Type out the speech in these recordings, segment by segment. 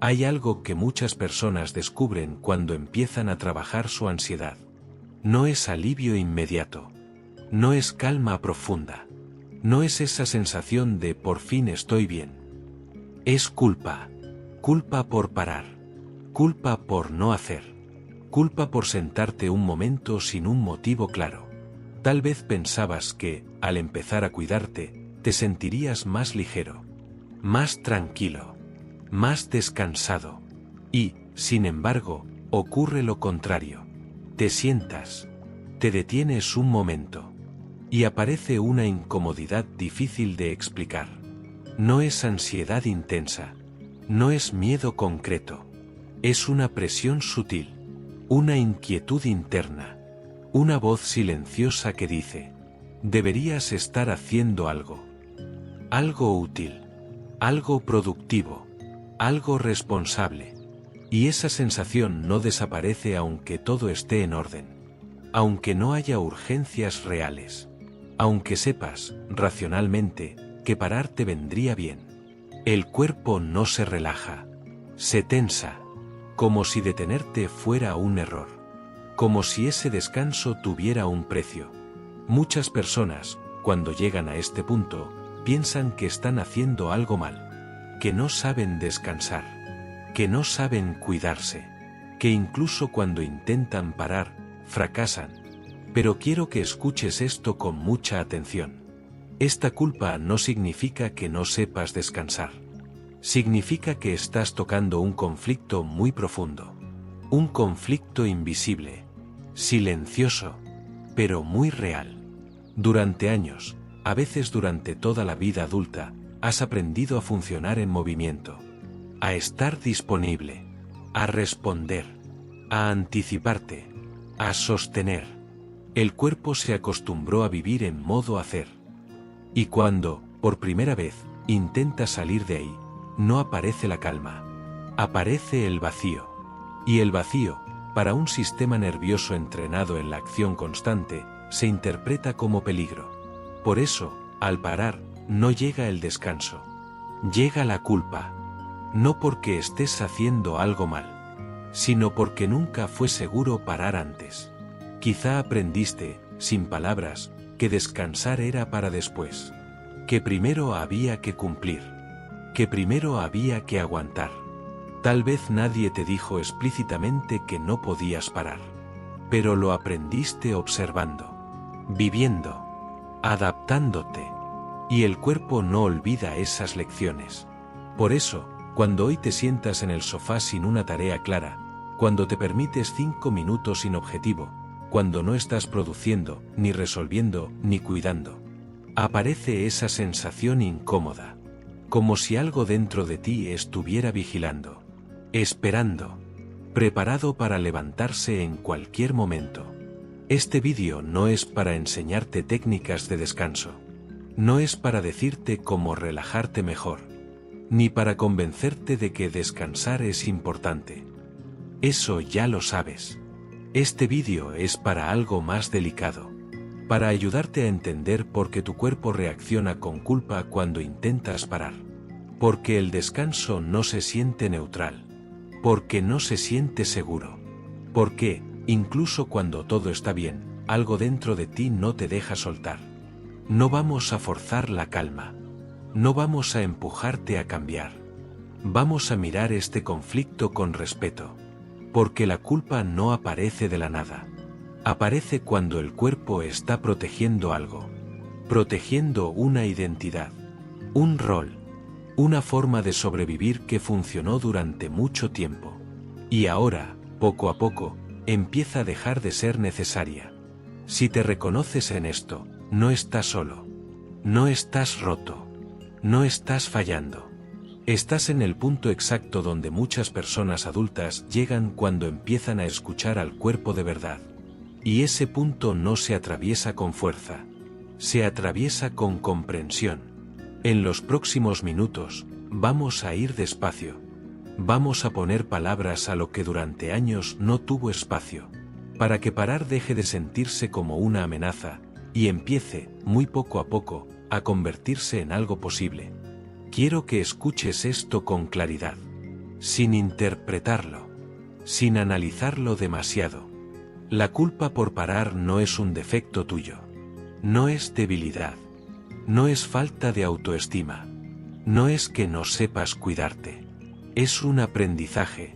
Hay algo que muchas personas descubren cuando empiezan a trabajar su ansiedad. No es alivio inmediato. No es calma profunda. No es esa sensación de por fin estoy bien. Es culpa. Culpa por parar. Culpa por no hacer. Culpa por sentarte un momento sin un motivo claro. Tal vez pensabas que, al empezar a cuidarte, te sentirías más ligero, más tranquilo, más descansado. Y, sin embargo, ocurre lo contrario. Te sientas, te detienes un momento, y aparece una incomodidad difícil de explicar. No es ansiedad intensa, no es miedo concreto, es una presión sutil, una inquietud interna, una voz silenciosa que dice: deberías estar haciendo algo. Algo útil, algo productivo, algo responsable. Y esa sensación no desaparece aunque todo esté en orden, aunque no haya urgencias reales, aunque sepas, racionalmente, que parar te vendría bien. El cuerpo no se relaja, se tensa, como si detenerte fuera un error, como si ese descanso tuviera un precio. Muchas personas, cuando llegan a este punto, piensan que están haciendo algo mal, que no saben descansar, que no saben cuidarse, que incluso cuando intentan parar, fracasan. Pero quiero que escuches esto con mucha atención. Esta culpa no significa que no sepas descansar. Significa que estás tocando un conflicto muy profundo. Un conflicto invisible, silencioso, pero muy real. Durante años, a veces durante toda la vida adulta, has aprendido a funcionar en movimiento, a estar disponible, a responder, a anticiparte, a sostener. El cuerpo se acostumbró a vivir en modo hacer. Y cuando, por primera vez, intentas salir de ahí, no aparece la calma, aparece el vacío. Y el vacío, para un sistema nervioso entrenado en la acción constante, se interpreta como peligro. Por eso, al parar, no llega el descanso. Llega la culpa. No porque estés haciendo algo mal, sino porque nunca fue seguro parar antes. Quizá aprendiste, sin palabras, que descansar era para después. Que primero había que cumplir. Que primero había que aguantar. Tal vez nadie te dijo explícitamente que no podías parar. Pero lo aprendiste observando, viviendo, adaptándote. Y el cuerpo no olvida esas lecciones. Por eso, cuando hoy te sientas en el sofá sin una tarea clara, cuando te permites 5 minutos sin objetivo, cuando no estás produciendo, ni resolviendo, ni cuidando, aparece esa sensación incómoda, como si algo dentro de ti estuviera vigilando, esperando, preparado para levantarse en cualquier momento. Este vídeo no es para enseñarte técnicas de descanso. No es para decirte cómo relajarte mejor, ni para convencerte de que descansar es importante. Eso ya lo sabes. Este vídeo es para algo más delicado, para ayudarte a entender por qué tu cuerpo reacciona con culpa cuando intentas parar. Porque el descanso no se siente neutral. Porque no se siente seguro. Porque, incluso cuando todo está bien, algo dentro de ti no te deja soltar. No vamos a forzar la calma. No vamos a empujarte a cambiar. Vamos a mirar este conflicto con respeto. Porque la culpa no aparece de la nada. Aparece cuando el cuerpo está protegiendo algo. Protegiendo una identidad. Un rol. Una forma de sobrevivir que funcionó durante mucho tiempo. Y ahora, poco a poco, empieza a dejar de ser necesaria. Si te reconoces en esto, no estás solo. No estás roto. No estás fallando. Estás en el punto exacto donde muchas personas adultas llegan cuando empiezan a escuchar al cuerpo de verdad. Y ese punto no se atraviesa con fuerza. Se atraviesa con comprensión. En los próximos minutos, vamos a ir despacio. Vamos a poner palabras a lo que durante años no tuvo espacio. Para que parar deje de sentirse como una amenaza, y empiece, muy poco a poco, a convertirse en algo posible. Quiero que escuches esto con claridad. sin interpretarlo, sin analizarlo demasiado. La culpa por parar no es un defecto tuyo. No es debilidad. No es falta de autoestima. No es que no sepas cuidarte. Es un aprendizaje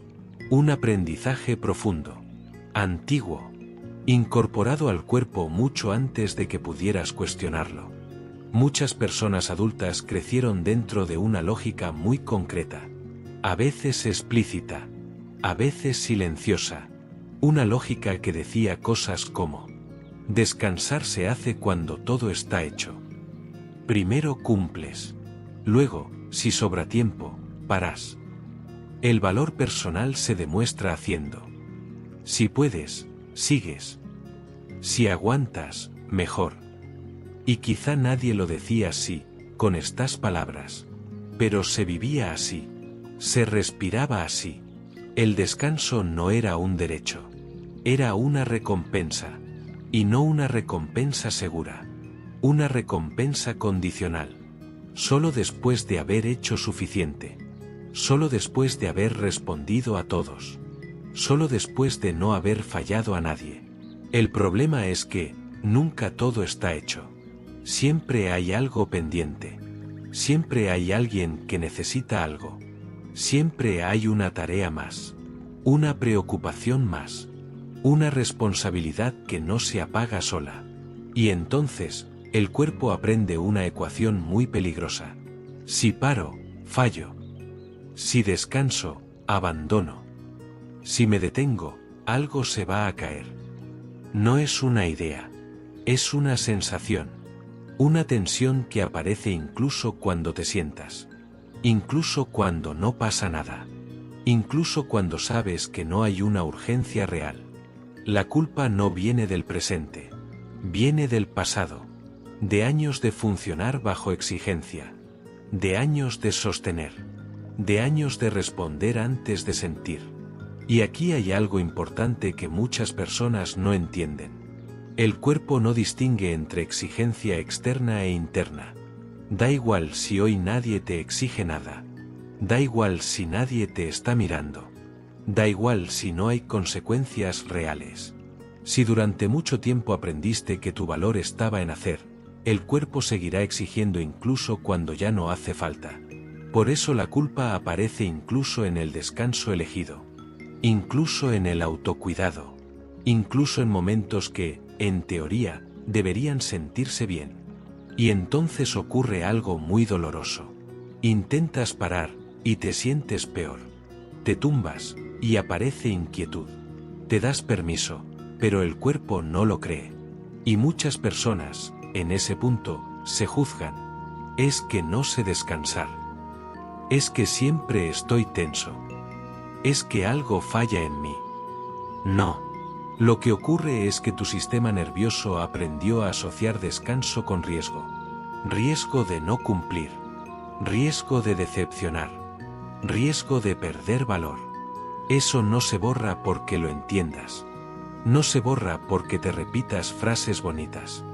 profundo, antiguo, incorporado al cuerpo mucho antes de que pudieras cuestionarlo. Muchas personas adultas crecieron dentro de una lógica muy concreta, a veces explícita, a veces silenciosa, una lógica que decía cosas como: descansar se hace cuando todo está hecho. Primero cumples. Luego, si sobra tiempo, paras. El valor personal se demuestra haciendo. Si puedes, sigues. Si aguantas, mejor. Y quizá nadie lo decía así, con estas palabras. Pero se vivía así. Se respiraba así. El descanso no era un derecho. Era una recompensa. Y no una recompensa segura. Una recompensa condicional. Solo después de haber hecho suficiente. Solo después de haber respondido a todos. Solo después de no haber fallado a nadie. El problema es que, nunca todo está hecho. Siempre hay algo pendiente. Siempre hay alguien que necesita algo. Siempre hay una tarea más. Una preocupación más. Una responsabilidad que no se apaga sola. Y entonces, el cuerpo aprende una ecuación muy peligrosa. Si paro, fallo. Si descanso, abandono. Si me detengo, algo se va a caer. No es una idea. Es una sensación. Una tensión que aparece incluso cuando te sientas. Incluso cuando no pasa nada. Incluso cuando sabes que no hay una urgencia real. La culpa no viene del presente. Viene del pasado. De años de funcionar bajo exigencia. De años de sostener. De años de responder antes de sentir. Y aquí hay algo importante que muchas personas no entienden. El cuerpo no distingue entre exigencia externa e interna. Da igual si hoy nadie te exige nada. Da igual si nadie te está mirando. Da igual si no hay consecuencias reales. Si durante mucho tiempo aprendiste que tu valor estaba en hacer, el cuerpo seguirá exigiendo incluso cuando ya no hace falta. Por eso la culpa aparece incluso en el descanso elegido. Incluso en el autocuidado. Incluso en momentos que, en teoría, deberían sentirse bien. Y entonces ocurre algo muy doloroso. Intentas parar, y te sientes peor. Te tumbas, y aparece inquietud. Te das permiso, pero el cuerpo no lo cree. Y muchas personas, en ese punto, se juzgan. Es que no sé descansar. Es que siempre estoy tenso. Es que algo falla en mí. No. Lo que ocurre es que tu sistema nervioso aprendió a asociar descanso con riesgo. Riesgo de no cumplir. Riesgo de decepcionar. Riesgo de perder valor. Eso no se borra porque lo entiendas. No se borra porque te repitas frases bonitas.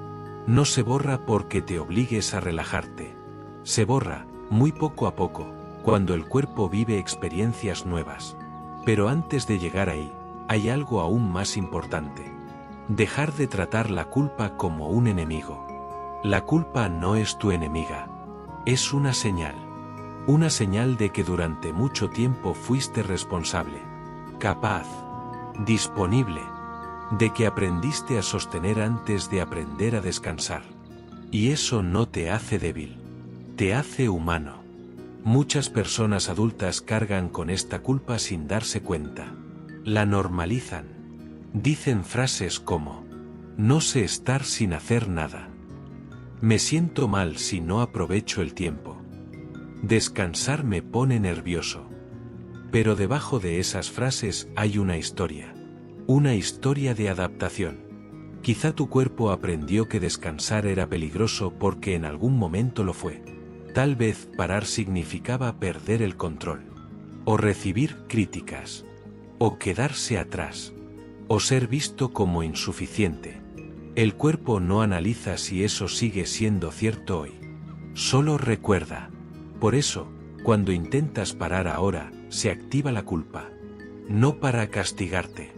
No se borra porque te obligues a relajarte. Se borra, muy poco a poco, cuando el cuerpo vive experiencias nuevas. Pero antes de llegar ahí, hay algo aún más importante. Dejar de tratar la culpa como un enemigo. La culpa no es tu enemiga. Es una señal. Una señal de que durante mucho tiempo fuiste responsable, capaz, disponible, de que aprendiste a sostener antes de aprender a descansar. Y eso no te hace débil. Te hace humano. Muchas personas adultas cargan con esta culpa sin darse cuenta. La normalizan. Dicen frases como: no sé estar sin hacer nada. Me siento mal si no aprovecho el tiempo. Descansar me pone nervioso. Pero debajo de esas frases hay una historia. Una historia de adaptación. Quizá tu cuerpo aprendió que descansar era peligroso porque en algún momento lo fue. Tal vez parar significaba perder el control. O recibir críticas. O quedarse atrás. O ser visto como insuficiente. El cuerpo no analiza si eso sigue siendo cierto hoy. Solo recuerda. Por eso, cuando intentas parar ahora, se activa la culpa. No para castigarte,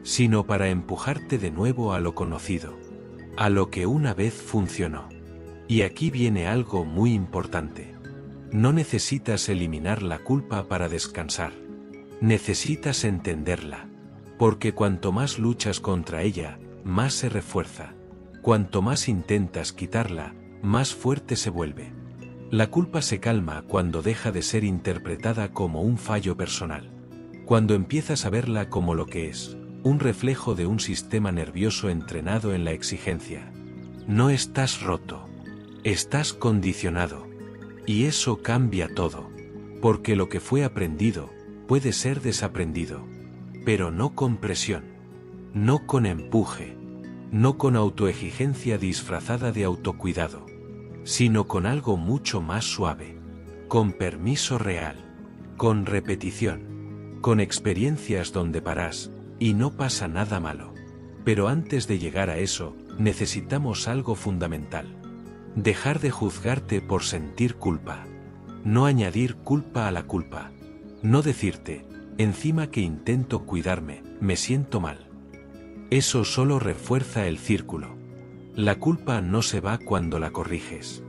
sino para empujarte de nuevo a lo conocido, a lo que una vez funcionó. Y aquí viene algo muy importante. No necesitas eliminar la culpa para descansar. Necesitas entenderla. Porque cuanto más luchas contra ella, más se refuerza. Cuanto más intentas quitarla, más fuerte se vuelve. La culpa se calma cuando deja de ser interpretada como un fallo personal. Cuando empiezas a verla como lo que es, un reflejo de un sistema nervioso entrenado en la exigencia. No estás roto. Estás condicionado. Y eso cambia todo. Porque lo que fue aprendido, puede ser desaprendido. Pero no con presión. No con empuje. No con autoexigencia disfrazada de autocuidado. Sino con algo mucho más suave. Con permiso real. Con repetición. Con experiencias donde paras, y no pasa nada malo. Pero antes de llegar a eso, necesitamos algo fundamental. Dejar de juzgarte por sentir culpa. No añadir culpa a la culpa. No decirte, encima que intento cuidarme, me siento mal. Eso solo refuerza el círculo. La culpa no se va cuando la corriges.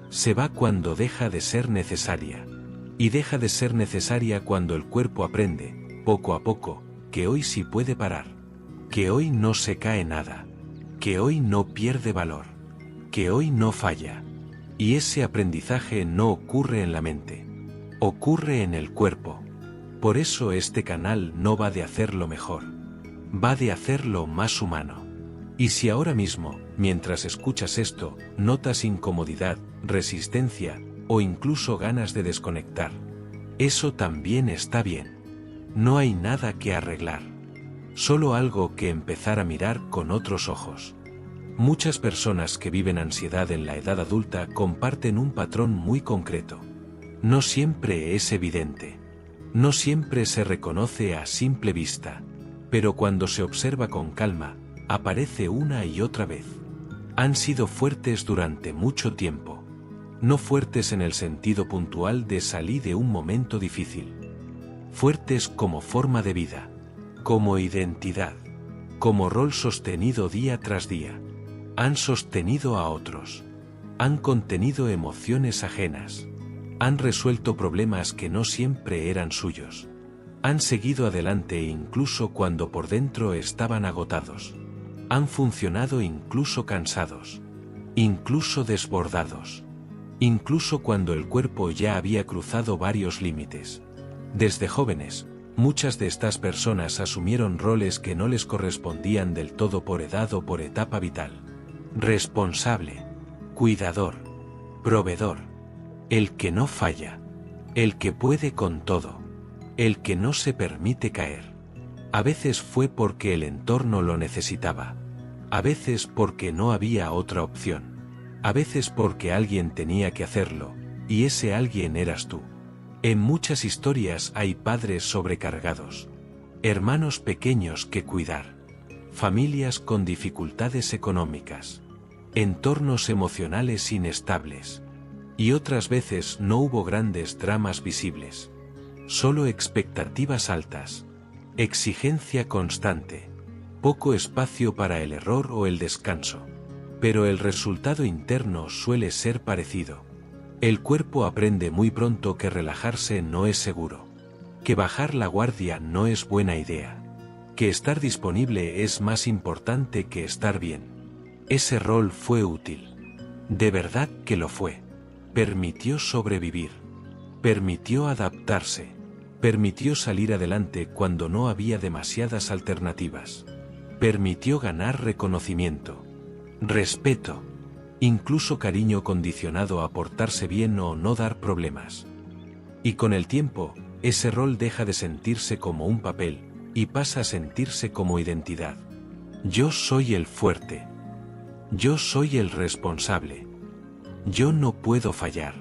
Se va cuando deja de ser necesaria. Y deja de ser necesaria cuando el cuerpo aprende, poco a poco, que hoy sí puede parar. Que hoy no se cae nada. Que hoy no pierde valor. Que hoy no falla. Y ese aprendizaje no ocurre en la mente. Ocurre en el cuerpo. Por eso este canal no va de hacerlo mejor. Va de hacerlo más humano. Y si ahora mismo, mientras escuchas esto, notas incomodidad, resistencia, o incluso ganas de desconectar, eso también está bien. No hay nada que arreglar. Solo algo que empezar a mirar con otros ojos. Muchas personas que viven ansiedad en la edad adulta comparten un patrón muy concreto. No siempre es evidente. No siempre se reconoce a simple vista. Pero cuando se observa con calma, aparece una y otra vez. Han sido fuertes durante mucho tiempo. No fuertes en el sentido puntual de salir de un momento difícil. Fuertes como forma de vida. Como identidad. Como rol sostenido día tras día. Han sostenido a otros. Han contenido emociones ajenas. Han resuelto problemas que no siempre eran suyos. Han seguido adelante incluso cuando por dentro estaban agotados. Han funcionado incluso cansados. Incluso desbordados. Incluso cuando el cuerpo ya había cruzado varios límites. Desde jóvenes, muchas de estas personas asumieron roles que no les correspondían del todo por edad o por etapa vital. Responsable, cuidador, proveedor, el que no falla, el que puede con todo, el que no se permite caer. A veces fue porque el entorno lo necesitaba, a veces porque no había otra opción, a veces porque alguien tenía que hacerlo, y ese alguien eras tú. En muchas historias hay padres sobrecargados, hermanos pequeños que cuidar, familias con dificultades económicas, entornos emocionales inestables. Y otras veces no hubo grandes dramas visibles. Solo expectativas altas, exigencia constante, poco espacio para el error o el descanso. Pero el resultado interno suele ser parecido. El cuerpo aprende muy pronto que relajarse no es seguro, que bajar la guardia no es buena idea, que estar disponible es más importante que estar bien. Ese rol fue útil. De verdad que lo fue. Permitió sobrevivir. Permitió adaptarse. Permitió salir adelante cuando no había demasiadas alternativas. Permitió ganar reconocimiento, respeto, incluso cariño condicionado a portarse bien o no dar problemas. Y con el tiempo, ese rol deja de sentirse como un papel, y pasa a sentirse como identidad. Yo soy el fuerte. Yo soy el responsable. Yo no puedo fallar.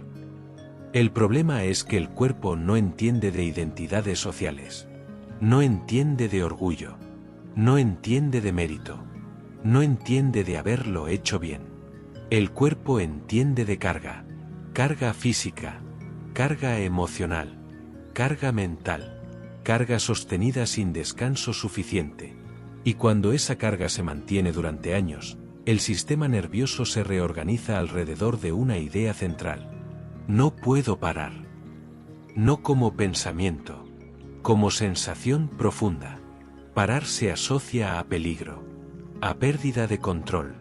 El problema es que el cuerpo no entiende de identidades sociales. No entiende de orgullo. No entiende de mérito. No entiende de haberlo hecho bien. El cuerpo entiende de carga. Carga física. Carga emocional. carga mental, carga sostenida sin descanso suficiente. Y cuando esa carga se mantiene durante años, el sistema nervioso se reorganiza alrededor de una idea central. No puedo parar. No como pensamiento, como sensación profunda. Parar se asocia a peligro, a pérdida de control,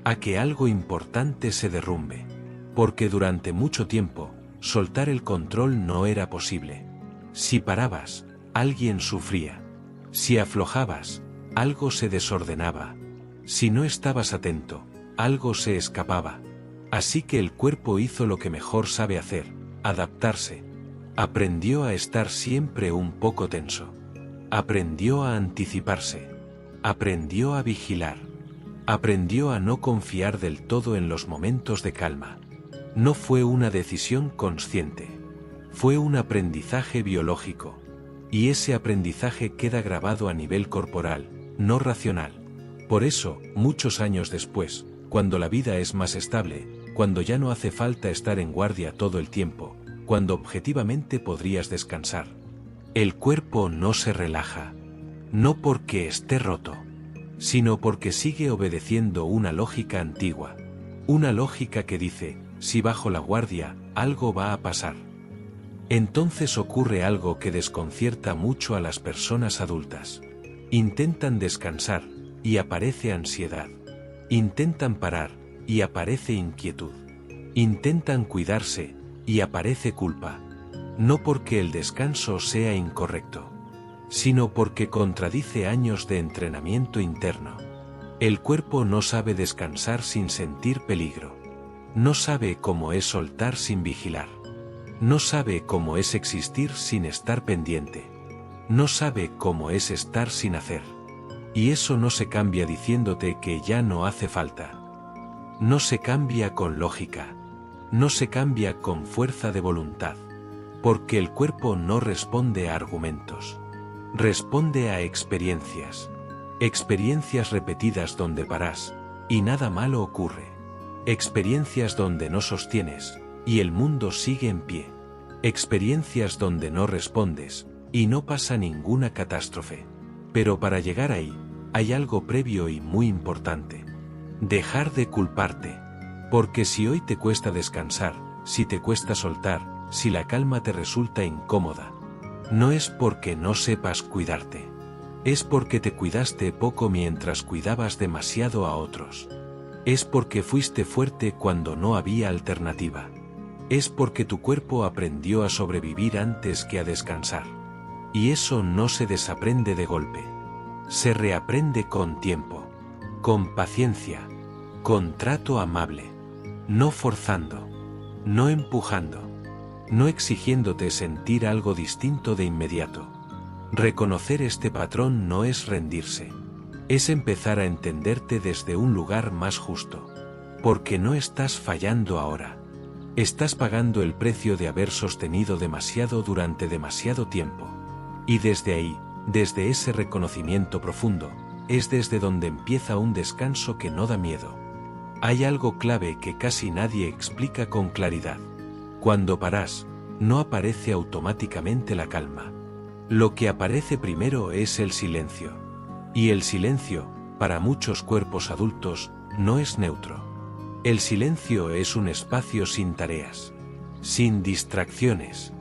a que algo importante se derrumbe. Porque durante mucho tiempo, soltar el control no era posible. Si parabas, alguien sufría. Si aflojabas, algo se desordenaba. Si no estabas atento, algo se escapaba. Así que el cuerpo hizo lo que mejor sabe hacer, adaptarse. Aprendió a estar siempre un poco tenso. Aprendió a anticiparse. Aprendió a vigilar. Aprendió a no confiar del todo en los momentos de calma. No fue una decisión consciente. Fue un aprendizaje biológico. Y ese aprendizaje queda grabado a nivel corporal, no racional. Por eso, muchos años después, cuando la vida es más estable, cuando ya no hace falta estar en guardia todo el tiempo, cuando objetivamente podrías descansar, el cuerpo no se relaja. No porque esté roto, sino porque sigue obedeciendo una lógica antigua. Una lógica que dice, si bajo la guardia, algo va a pasar. Entonces ocurre algo que desconcierta mucho a las personas adultas. Intentan descansar, y aparece ansiedad. Intentan parar, y aparece inquietud. Intentan cuidarse, y aparece culpa. No porque el descanso sea incorrecto, sino porque contradice años de entrenamiento interno. El cuerpo no sabe descansar sin sentir peligro. No sabe cómo es soltar sin vigilar. No sabe cómo es existir sin estar pendiente. No sabe cómo es estar sin hacer. Y eso no se cambia diciéndote que ya no hace falta. No se cambia con lógica. No se cambia con fuerza de voluntad. Porque el cuerpo no responde a argumentos. Responde a experiencias. Experiencias repetidas donde paras, y nada malo ocurre. Experiencias donde no sostienes, y el mundo sigue en pie. Experiencias donde no respondes, y no pasa ninguna catástrofe. Pero para llegar ahí, hay algo previo y muy importante. Dejar de culparte. Porque si hoy te cuesta descansar, si te cuesta soltar, si la calma te resulta incómoda, no es porque no sepas cuidarte. Es porque te cuidaste poco mientras cuidabas demasiado a otros. Es porque fuiste fuerte cuando no había alternativa. Es porque tu cuerpo aprendió a sobrevivir antes que a descansar. Y eso no se desaprende de golpe. Se reaprende con tiempo, con paciencia, con trato amable, no forzando, no empujando, no exigiéndote sentir algo distinto de inmediato. Reconocer este patrón no es rendirse, es empezar a entenderte desde un lugar más justo. Porque no estás fallando ahora. Estás pagando el precio de haber sostenido demasiado durante demasiado tiempo. Y desde ahí, desde ese reconocimiento profundo, es desde donde empieza un descanso que no da miedo. Hay algo clave que casi nadie explica con claridad. Cuando paras, no aparece automáticamente la calma. Lo que aparece primero es el silencio. Y el silencio, para muchos cuerpos adultos, no es neutro. El silencio es un espacio sin tareas, sin distracciones,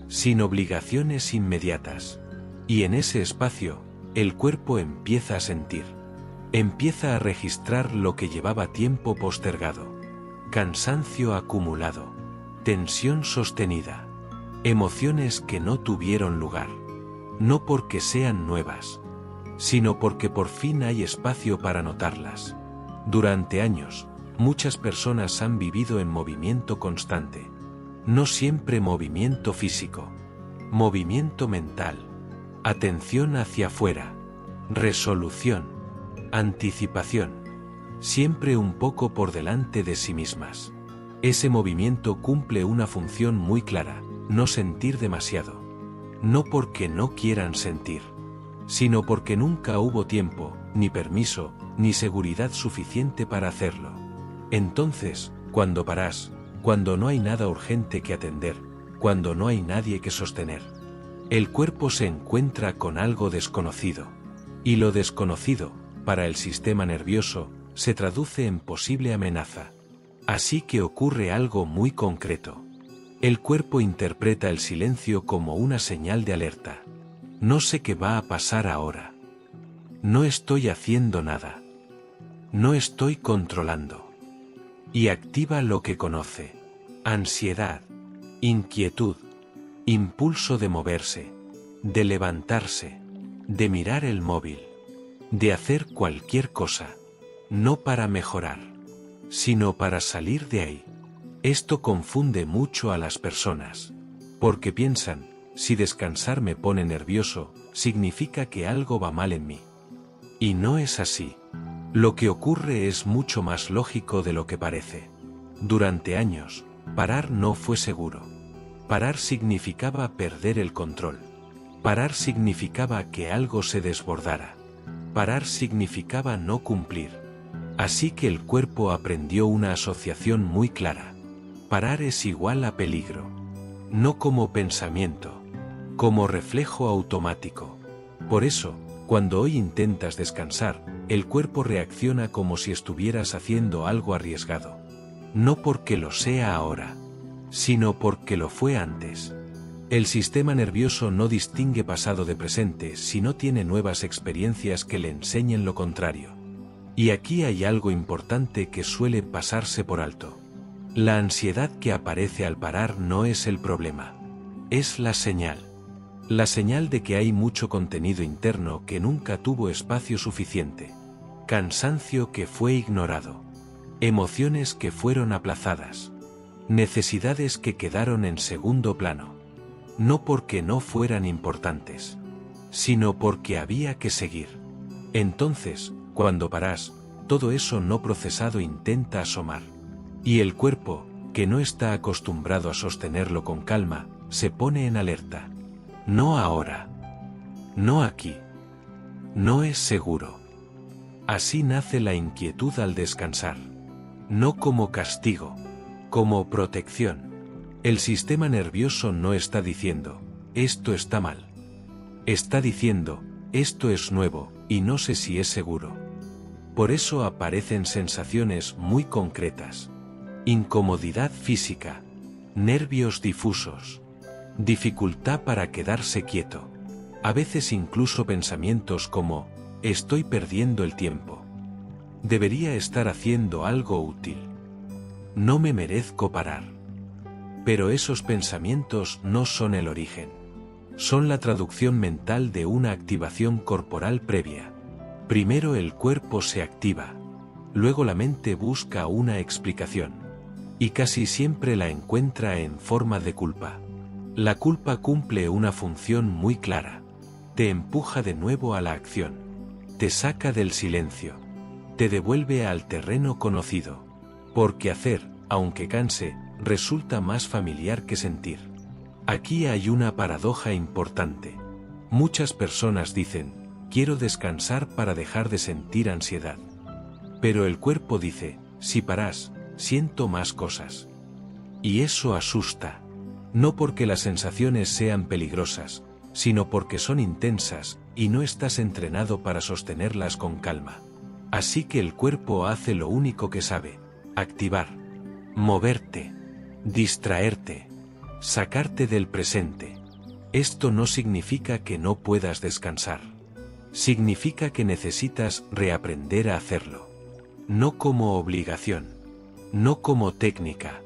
sin obligaciones inmediatas. Y en ese espacio, el cuerpo empieza a sentir. Empieza a registrar lo que llevaba tiempo postergado. Cansancio acumulado. Tensión sostenida. Emociones que no tuvieron lugar. No porque sean nuevas, sino porque por fin hay espacio para notarlas. Durante años, muchas personas han vivido en movimiento constante. No siempre movimiento físico. Movimiento mental. Atención hacia afuera. Resolución. Anticipación. Siempre un poco por delante de sí mismas. Ese movimiento cumple una función muy clara: no sentir demasiado. No porque no quieran sentir, sino porque nunca hubo tiempo, ni permiso, ni seguridad suficiente para hacerlo. Entonces, cuando paras, cuando no hay nada urgente que atender, cuando no hay nadie que sostener, El cuerpo se encuentra con algo desconocido. Y lo desconocido, para el sistema nervioso, se traduce en posible amenaza. Así que ocurre algo muy concreto. El cuerpo interpreta el silencio como una señal de alerta. No sé qué va a pasar ahora. No estoy haciendo nada. No estoy controlando. Y activa lo que conoce. Ansiedad, inquietud, impulso de moverse, de levantarse, de mirar el móvil, de hacer cualquier cosa, no para mejorar, sino para salir de ahí. Esto confunde mucho a las personas, porque piensan, si descansar me pone nervioso, significa que algo va mal en mí. Y no es así. Lo que ocurre es mucho más lógico de lo que parece. Durante años, parar no fue seguro. Parar significaba perder el control. Parar significaba que algo se desbordara. Parar significaba no cumplir. Así que el cuerpo aprendió una asociación muy clara. Parar es igual a peligro. No como pensamiento, como reflejo automático. Por eso, cuando hoy intentas descansar, el cuerpo reacciona como si estuvieras haciendo algo arriesgado. No porque lo sea ahora, sino porque lo fue antes. El sistema nervioso no distingue pasado de presente si no tiene nuevas experiencias que le enseñen lo contrario. Y aquí hay algo importante que suele pasarse por alto. La ansiedad que aparece al parar no es el problema. Es la señal. La señal de que hay mucho contenido interno que nunca tuvo espacio suficiente. Cansancio que fue ignorado. Emociones que fueron aplazadas. Necesidades que quedaron en segundo plano. No porque no fueran importantes, sino porque había que seguir. Entonces, cuando paras, todo eso no procesado intenta asomar. Y el cuerpo, que no está acostumbrado a sostenerlo con calma, se pone en alerta. No ahora. No aquí. No es seguro. Así nace la inquietud al descansar. No como castigo, como protección. El sistema nervioso no está diciendo, esto está mal. Está diciendo, esto es nuevo, y no sé si es seguro. Por eso aparecen sensaciones muy concretas. Incomodidad física, nervios difusos, dificultad para quedarse quieto. A veces incluso pensamientos como, estoy perdiendo el tiempo. Debería estar haciendo algo útil. No me merezco parar. Pero esos pensamientos no son el origen. Son la traducción mental de una activación corporal previa. Primero el cuerpo se activa. Luego la mente busca una explicación. Y casi siempre la encuentra en forma de culpa. La culpa cumple una función muy clara. Te empuja de nuevo a la acción. Te saca del silencio. Te devuelve al terreno conocido. Porque hacer, aunque canse, resulta más familiar que sentir. Aquí hay una paradoja importante. Muchas personas dicen, quiero descansar para dejar de sentir ansiedad. Pero el cuerpo dice, si paras, siento más cosas. Y eso asusta. No porque las sensaciones sean peligrosas, sino porque son intensas, y no estás entrenado para sostenerlas con calma. Así que el cuerpo hace lo único que sabe: activar, moverte, distraerte, sacarte del presente. Esto no significa que no puedas descansar. Significa que necesitas reaprender a hacerlo. No como obligación. No como técnica.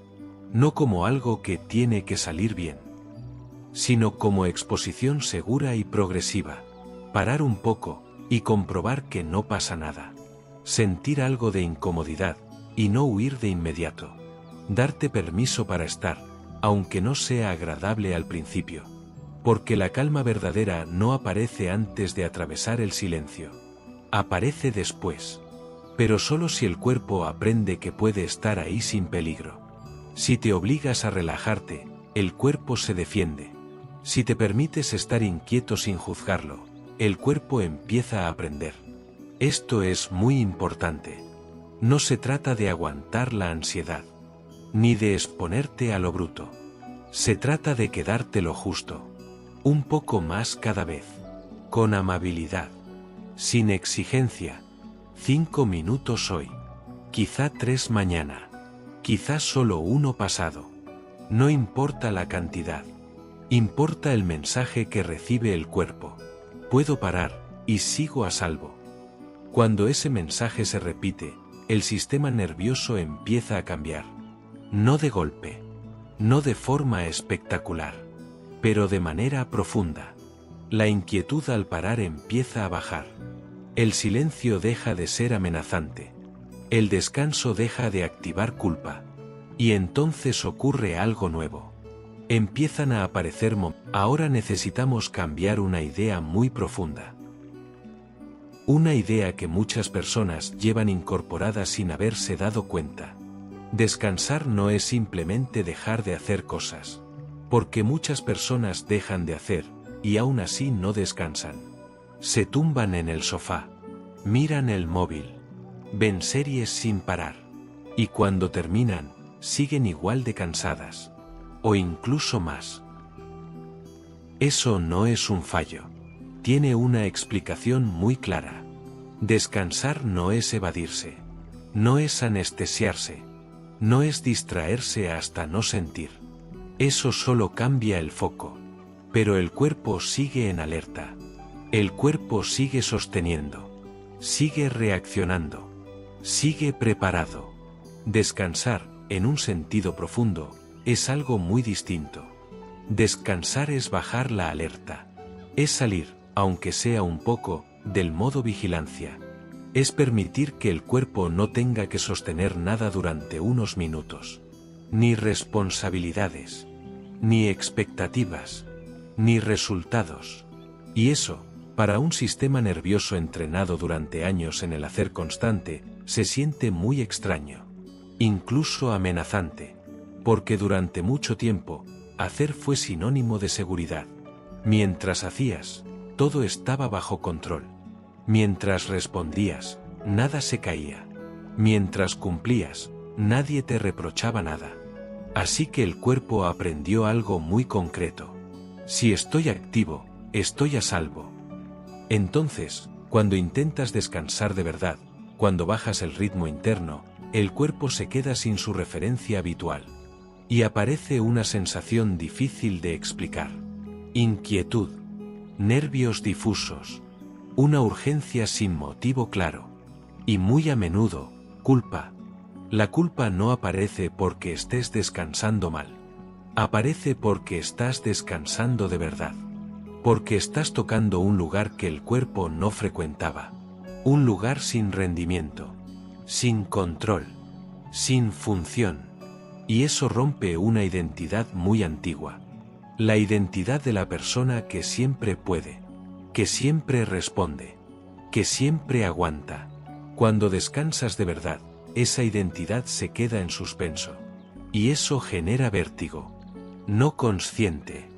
No como algo que tiene que salir bien. Sino como exposición segura y progresiva. Parar un poco, y comprobar que no pasa nada. Sentir algo de incomodidad, y no huir de inmediato. Darte permiso para estar, aunque no sea agradable al principio. Porque la calma verdadera no aparece antes de atravesar el silencio. Aparece después. Pero solo si el cuerpo aprende que puede estar ahí sin peligro. Si te obligas a relajarte, el cuerpo se defiende. Si te permites estar inquieto sin juzgarlo, el cuerpo empieza a aprender. Esto es muy importante. No se trata de aguantar la ansiedad, ni de exponerte a lo bruto. Se trata de quedarte lo justo. Un poco más cada vez. Con amabilidad. Sin exigencia. 5 minutos hoy. Quizá 3 mañana. Quizá solo 1 pasado. No importa la cantidad. Importa el mensaje que recibe el cuerpo. Puedo parar, y sigo a salvo. Cuando ese mensaje se repite, el sistema nervioso empieza a cambiar. No de golpe. No de forma espectacular. Pero de manera profunda. La inquietud al parar empieza a bajar. El silencio deja de ser amenazante. El descanso deja de activar culpa. Y entonces ocurre algo nuevo. Empiezan a aparecer momentos. Ahora necesitamos cambiar una idea muy profunda. Una idea que muchas personas llevan incorporada sin haberse dado cuenta. Descansar no es simplemente dejar de hacer cosas. Porque muchas personas dejan de hacer, y aún así no descansan. Se tumban en el sofá. Miran el móvil. Ven series sin parar. Y cuando terminan, siguen igual de cansadas. O incluso más. Eso no es un fallo. Tiene una explicación muy clara. Descansar no es evadirse. No es anestesiarse. No es distraerse hasta no sentir. Eso solo cambia el foco. Pero el cuerpo sigue en alerta. El cuerpo sigue sosteniendo. Sigue reaccionando. Sigue preparado. Descansar, en un sentido profundo, es algo muy distinto. Descansar es bajar la alerta. Es salir, aunque sea un poco, del modo vigilancia. Es permitir que el cuerpo no tenga que sostener nada durante unos minutos. Ni responsabilidades. Ni expectativas. Ni resultados. Y eso, para un sistema nervioso entrenado durante años en el hacer constante, se siente muy extraño. Incluso amenazante. Porque durante mucho tiempo, hacer fue sinónimo de seguridad. Mientras hacías, todo estaba bajo control. Mientras respondías, nada se caía. Mientras cumplías, nadie te reprochaba nada. Así que el cuerpo aprendió algo muy concreto. Si estoy activo, estoy a salvo. Entonces, cuando intentas descansar de verdad, cuando bajas el ritmo interno, el cuerpo se queda sin su referencia habitual. Y aparece una sensación difícil de explicar. Inquietud. Nervios difusos. Una urgencia sin motivo claro. Y muy a menudo, culpa. La culpa no aparece porque estés descansando mal. Aparece porque estás descansando de verdad. Porque estás tocando un lugar que el cuerpo no frecuentaba. Un lugar sin rendimiento. Sin control. Sin función. Y eso rompe una identidad muy antigua. La identidad de la persona que siempre puede. Que siempre responde. Que siempre aguanta. Cuando descansas de verdad, esa identidad se queda en suspenso. Y eso genera vértigo. No consciente.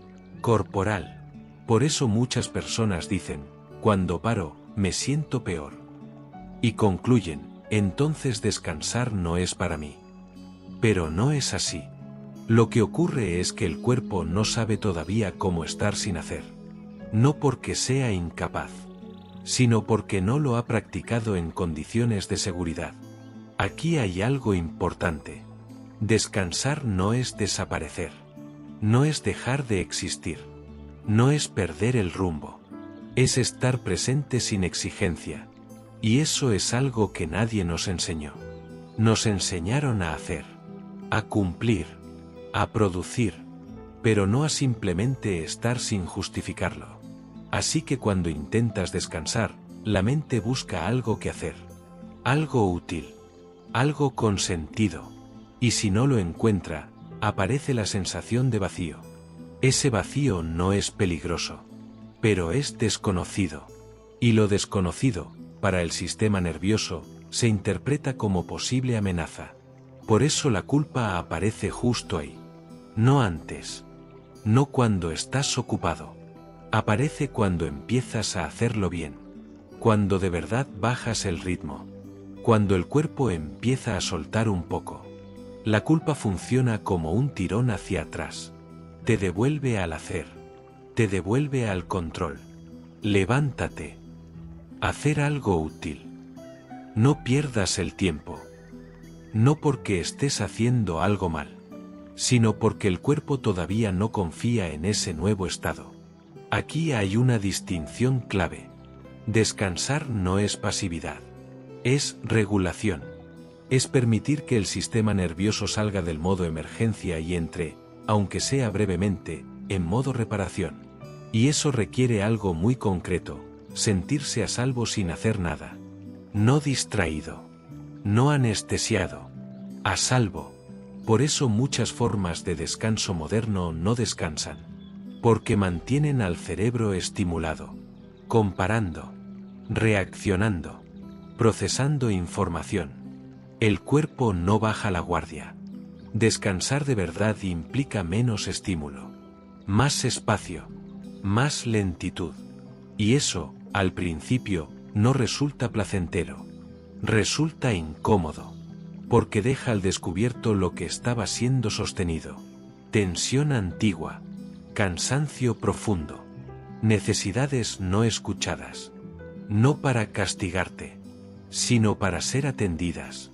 Corporal. Por eso muchas personas dicen, cuando paro, me siento peor. Y concluyen, entonces descansar no es para mí. Pero no es así. Lo que ocurre es que el cuerpo no sabe todavía cómo estar sin hacer. No porque sea incapaz, sino porque no lo ha practicado en condiciones de seguridad. Aquí hay algo importante. Descansar no es desaparecer. No es dejar de existir. No es perder el rumbo. Es estar presente sin exigencia. Y eso es algo que nadie nos enseñó. Nos enseñaron a hacer. A cumplir. A producir. Pero no a simplemente estar sin justificarlo. Así que cuando intentas descansar, la mente busca algo que hacer. Algo útil. Algo con sentido. Y si no lo encuentra, aparece la sensación de vacío. Ese vacío no es peligroso. Pero es desconocido. Y lo desconocido, para el sistema nervioso, se interpreta como posible amenaza. Por eso la culpa aparece justo ahí. No antes. No cuando estás ocupado. Aparece cuando empiezas a hacerlo bien. Cuando de verdad bajas el ritmo. Cuando el cuerpo empieza a soltar un poco. La culpa funciona como un tirón hacia atrás. Te devuelve al hacer. te devuelve al control. Levántate. Hacer algo útil. No pierdas el tiempo. No porque estés haciendo algo mal, sino porque el cuerpo todavía no confía en ese nuevo estado. Aquí hay una distinción clave. Descansar no es pasividad. Es regulación. Es permitir que el sistema nervioso salga del modo emergencia y entre, aunque sea brevemente, en modo reparación. Y eso requiere algo muy concreto: sentirse a salvo sin hacer nada. No distraído. No anestesiado. A salvo. Por eso muchas formas de descanso moderno no descansan. Porque mantienen al cerebro estimulado. Comparando. Reaccionando. Procesando información. El cuerpo no baja la guardia. Descansar de verdad implica menos estímulo. Más espacio. Más lentitud. Y eso, al principio, no resulta placentero. Resulta incómodo. Porque deja al descubierto lo que estaba siendo sostenido. Tensión antigua. Cansancio profundo. Necesidades no escuchadas. No para castigarte, sino para ser atendidas.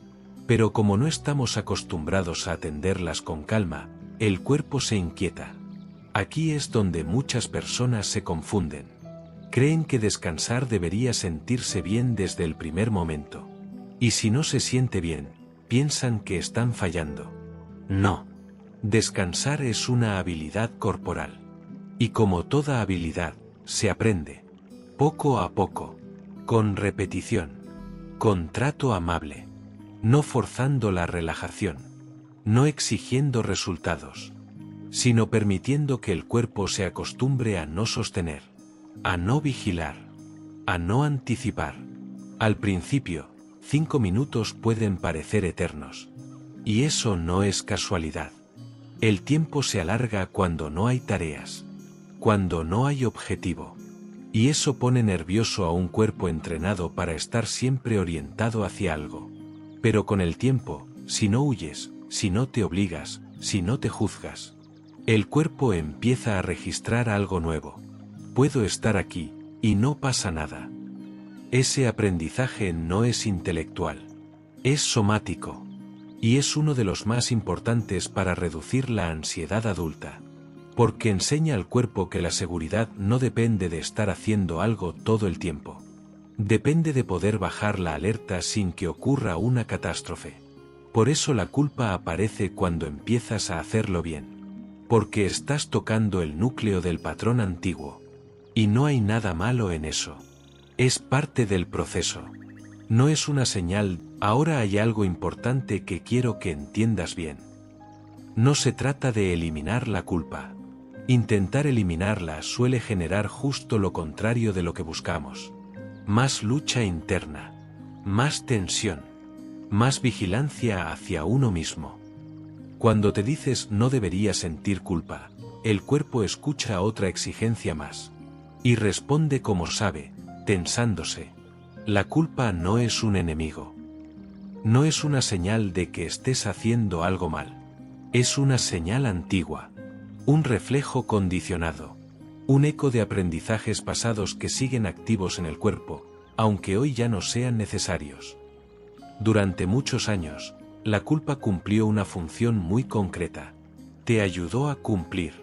Pero como no estamos acostumbrados a atenderlas con calma, el cuerpo se inquieta. Aquí es donde muchas personas se confunden. Creen que descansar debería sentirse bien desde el primer momento. Y si no se siente bien, piensan que están fallando. No. Descansar es una habilidad corporal. Y como toda habilidad, se aprende. Poco a poco. Con repetición. Con trato amable. No forzando la relajación. No exigiendo resultados. Sino permitiendo que el cuerpo se acostumbre a no sostener. A no vigilar. A no anticipar. Al principio, 5 minutos pueden parecer eternos. Y eso no es casualidad. El tiempo se alarga cuando no hay tareas. Cuando no hay objetivo. Y eso pone nervioso a un cuerpo entrenado para estar siempre orientado hacia algo. Pero con el tiempo, si no huyes, si no te obligas, si no te juzgas, el cuerpo empieza a registrar algo nuevo. Puedo estar aquí, y no pasa nada. Ese aprendizaje no es intelectual. Es somático. Y es uno de los más importantes para reducir la ansiedad adulta. Porque enseña al cuerpo que la seguridad no depende de estar haciendo algo todo el tiempo. Depende de poder bajar la alerta sin que ocurra una catástrofe. Por eso la culpa aparece cuando empiezas a hacerlo bien. Porque estás tocando el núcleo del patrón antiguo. Y no hay nada malo en eso. Es parte del proceso. No es una señal. Ahora hay algo importante que quiero que entiendas bien. No se trata de eliminar la culpa. Intentar eliminarla suele generar justo lo contrario de lo que buscamos. Más lucha interna. Más tensión. Más vigilancia hacia uno mismo. Cuando te dices no deberías sentir culpa, el cuerpo escucha otra exigencia más. Y responde como sabe, tensándose. La culpa no es un enemigo. No es una señal de que estés haciendo algo mal. Es una señal antigua. Un reflejo condicionado. Un eco de aprendizajes pasados que siguen activos en el cuerpo, aunque hoy ya no sean necesarios. Durante muchos años, la culpa cumplió una función muy concreta. Te ayudó a cumplir.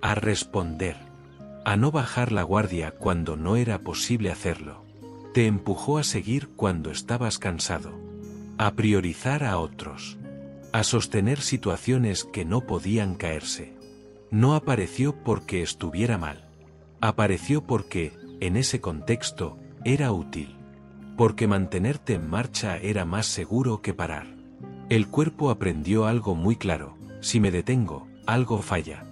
A responder. A no bajar la guardia cuando no era posible hacerlo. Te empujó a seguir cuando estabas cansado. A priorizar a otros. A sostener situaciones que no podían caerse. No apareció porque estuviera mal. Apareció porque, en ese contexto, era útil. Porque mantenerte en marcha era más seguro que parar. El cuerpo aprendió algo muy claro: si me detengo, algo falla.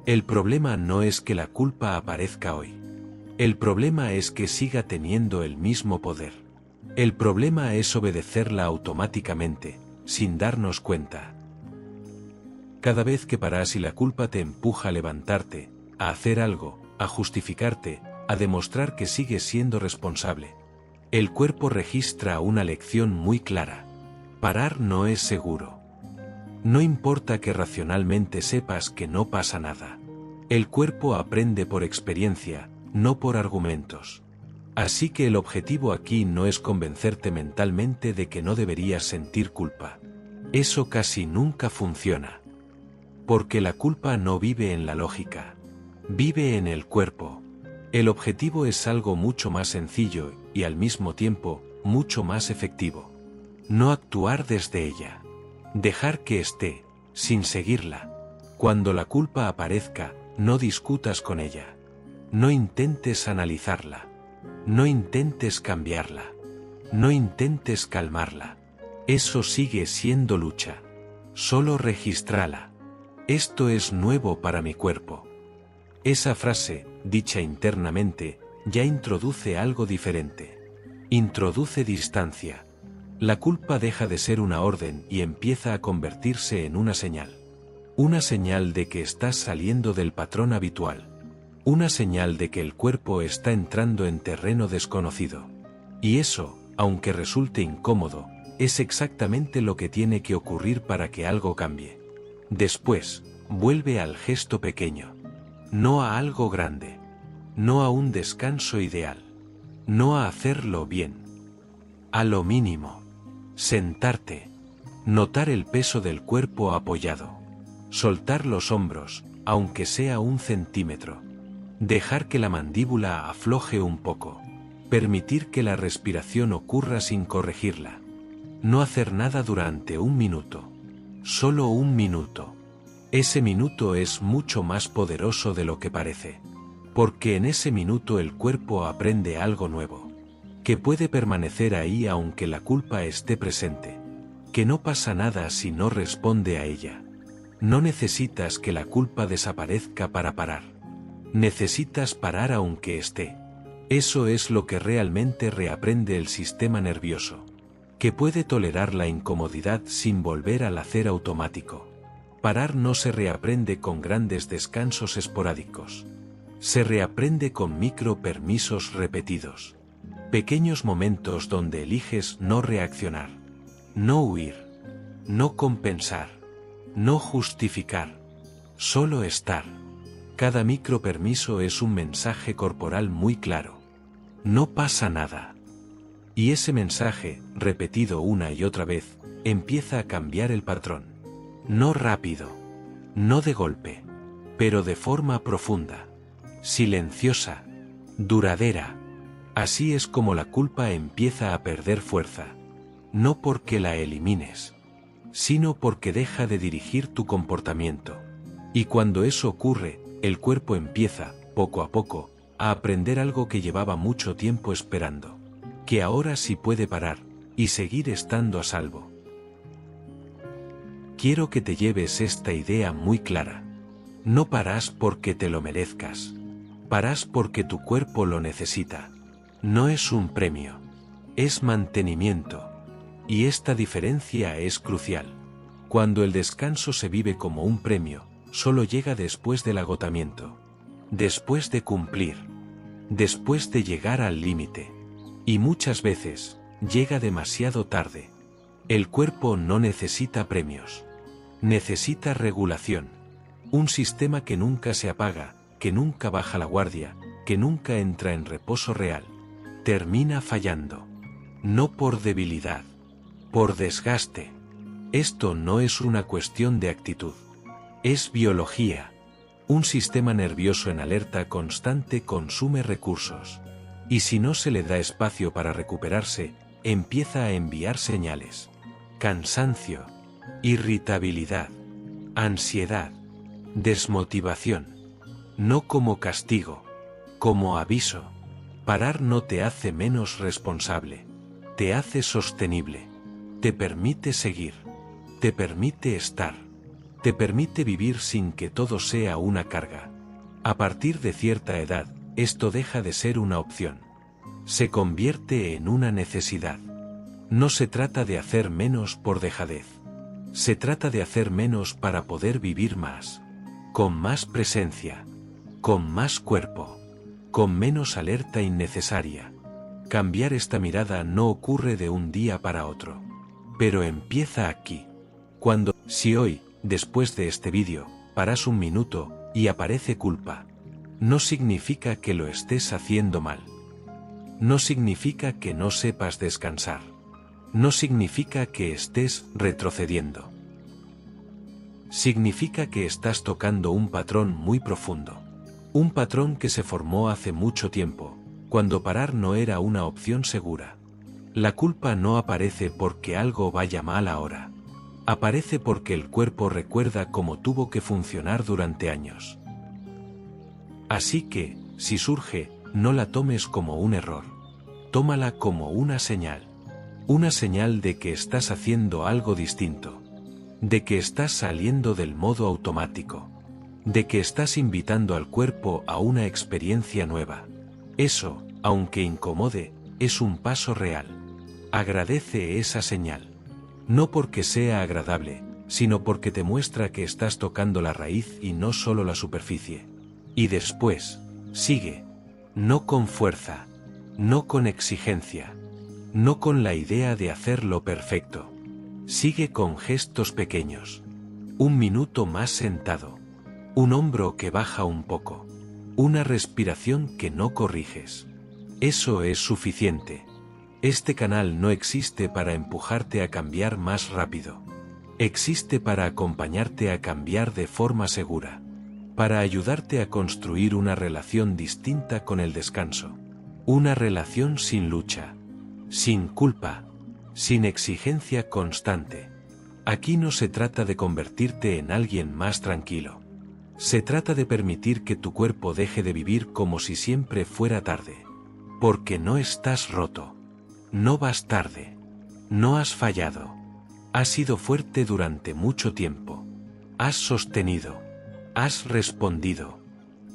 El problema no es que la culpa aparezca hoy. El problema es que siga teniendo el mismo poder. El problema es obedecerla automáticamente, sin darnos cuenta. Cada vez que paras y la culpa te empuja a levantarte, a hacer algo, a justificarte, a demostrar que sigues siendo responsable, el cuerpo registra una lección muy clara. Parar no es seguro. No importa que racionalmente sepas que no pasa nada. El cuerpo aprende por experiencia, no por argumentos. Así que el objetivo aquí no es convencerte mentalmente de que no deberías sentir culpa. Eso casi nunca funciona. Porque la culpa no vive en la lógica. Vive en el cuerpo. El objetivo es algo mucho más sencillo y al mismo tiempo, mucho más efectivo. No actuar desde ella. Dejar que esté, sin seguirla. Cuando la culpa aparezca, no discutas con ella. No intentes analizarla. No intentes cambiarla. No intentes calmarla. Eso sigue siendo lucha. Solo regístrala. Esto es nuevo para mi cuerpo. Esa frase, dicha internamente, ya introduce algo diferente. Introduce distancia. La culpa deja de ser una orden y empieza a convertirse en una señal. Una señal de que estás saliendo del patrón habitual. Una señal de que el cuerpo está entrando en terreno desconocido. Y eso, aunque resulte incómodo, es exactamente lo que tiene que ocurrir para que algo cambie. Después, vuelve al gesto pequeño. No a algo grande. No a un descanso ideal. No a hacerlo bien. A lo mínimo. Sentarte. Notar el peso del cuerpo apoyado. Soltar los hombros, aunque sea 1 centímetro. Dejar que la mandíbula afloje un poco. Permitir que la respiración ocurra sin corregirla. No hacer nada durante 1 minuto. Solo 1 minuto. Ese minuto es mucho más poderoso de lo que parece. Porque en ese minuto el cuerpo aprende algo nuevo. Que puede permanecer ahí aunque la culpa esté presente. Que no pasa nada si no responde a ella. No necesitas que la culpa desaparezca para parar. Necesitas parar aunque esté. Eso es lo que realmente reaprende el sistema nervioso. Que puede tolerar la incomodidad sin volver al hacer automático. Parar no se reaprende con grandes descansos esporádicos. Se reaprende con micro permisos repetidos. Pequeños momentos donde eliges no reaccionar. No huir. No compensar. No justificar. Solo estar. Cada micro permiso es un mensaje corporal muy claro. No pasa nada. Y ese mensaje, repetido una y otra vez, empieza a cambiar el patrón. No rápido. No de golpe. Pero de forma profunda. Silenciosa. Duradera. Así es como la culpa empieza a perder fuerza. No porque la elimines, sino porque deja de dirigir tu comportamiento. Y cuando eso ocurre, el cuerpo empieza, poco a poco, a aprender algo que llevaba mucho tiempo esperando. Que ahora sí puede parar, y seguir estando a salvo. Quiero que te lleves esta idea muy clara. No paras porque te lo merezcas. Paras porque tu cuerpo lo necesita. No es un premio. Es mantenimiento. Y esta diferencia es crucial. Cuando el descanso se vive como un premio, solo llega después del agotamiento. Después de cumplir. Después de llegar al límite. Y muchas veces, llega demasiado tarde. El cuerpo no necesita premios. Necesita regulación. Un sistema que nunca se apaga, que nunca baja la guardia, que nunca entra en reposo real. Termina fallando. No por debilidad. Por desgaste. Esto no es una cuestión de actitud. Es biología. Un sistema nervioso en alerta constante consume recursos. Y si no se le da espacio para recuperarse, empieza a enviar señales. Cansancio. Irritabilidad. Ansiedad. Desmotivación. No como castigo. Como aviso. Parar no te hace menos responsable. Te hace sostenible. Te permite seguir. Te permite estar. Te permite vivir sin que todo sea una carga. A partir de cierta edad, esto deja de ser una opción. Se convierte en una necesidad. No se trata de hacer menos por dejadez. Se trata de hacer menos para poder vivir más. Con más presencia. Con más cuerpo. Con menos alerta innecesaria. Cambiar esta mirada no ocurre de un día para otro. Pero empieza aquí. Si hoy, después de este vídeo, paras 1 minuto, y aparece culpa, no significa que lo estés haciendo mal. No significa que no sepas descansar. No significa que estés retrocediendo. Significa que estás tocando un patrón muy profundo. Un patrón que se formó hace mucho tiempo, cuando parar no era una opción segura. La culpa no aparece porque algo vaya mal ahora. Aparece porque el cuerpo recuerda cómo tuvo que funcionar durante años. Así que, si surge, no la tomes como un error. Tómala como una señal. Una señal de que estás haciendo algo distinto. De que estás saliendo del modo automático. De que estás invitando al cuerpo a una experiencia nueva. Eso, aunque incomode, es un paso real. Agradece esa señal. No porque sea agradable, sino porque te muestra que estás tocando la raíz y no solo la superficie. Y después, sigue. No con fuerza. No con exigencia. No con la idea de hacerlo perfecto. Sigue con gestos pequeños. Un minuto más sentado. Un hombro que baja un poco. Una respiración que no corriges. Eso es suficiente. Este canal no existe para empujarte a cambiar más rápido. Existe para acompañarte a cambiar de forma segura. Para ayudarte a construir una relación distinta con el descanso. Una relación sin lucha. Sin culpa. Sin exigencia constante. Aquí no se trata de convertirte en alguien más tranquilo. Se trata de permitir que tu cuerpo deje de vivir como si siempre fuera tarde. Porque no estás roto. No vas tarde. No has fallado. Has sido fuerte durante mucho tiempo. Has sostenido. Has respondido.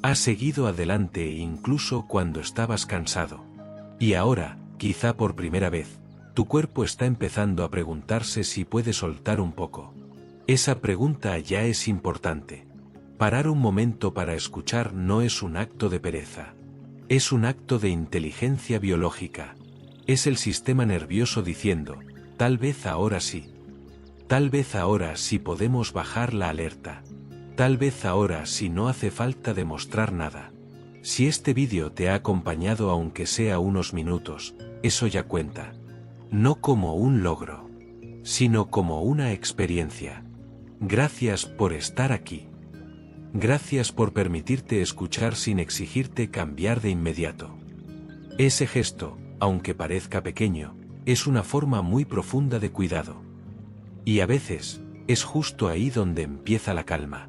Has seguido adelante incluso cuando estabas cansado. Y ahora, quizá por primera vez, tu cuerpo está empezando a preguntarse si puede soltar un poco. Esa pregunta ya es importante. Parar un momento para escuchar no es un acto de pereza. Es un acto de inteligencia biológica. Es el sistema nervioso diciendo, tal vez ahora sí. Tal vez ahora sí podemos bajar la alerta. Tal vez ahora sí no hace falta demostrar nada. Si este vídeo te ha acompañado aunque sea unos minutos, eso ya cuenta. No como un logro, sino como una experiencia. Gracias por estar aquí. Gracias por permitirte escuchar sin exigirte cambiar de inmediato. Ese gesto, aunque parezca pequeño, es una forma muy profunda de cuidado. Y a veces, es justo ahí donde empieza la calma.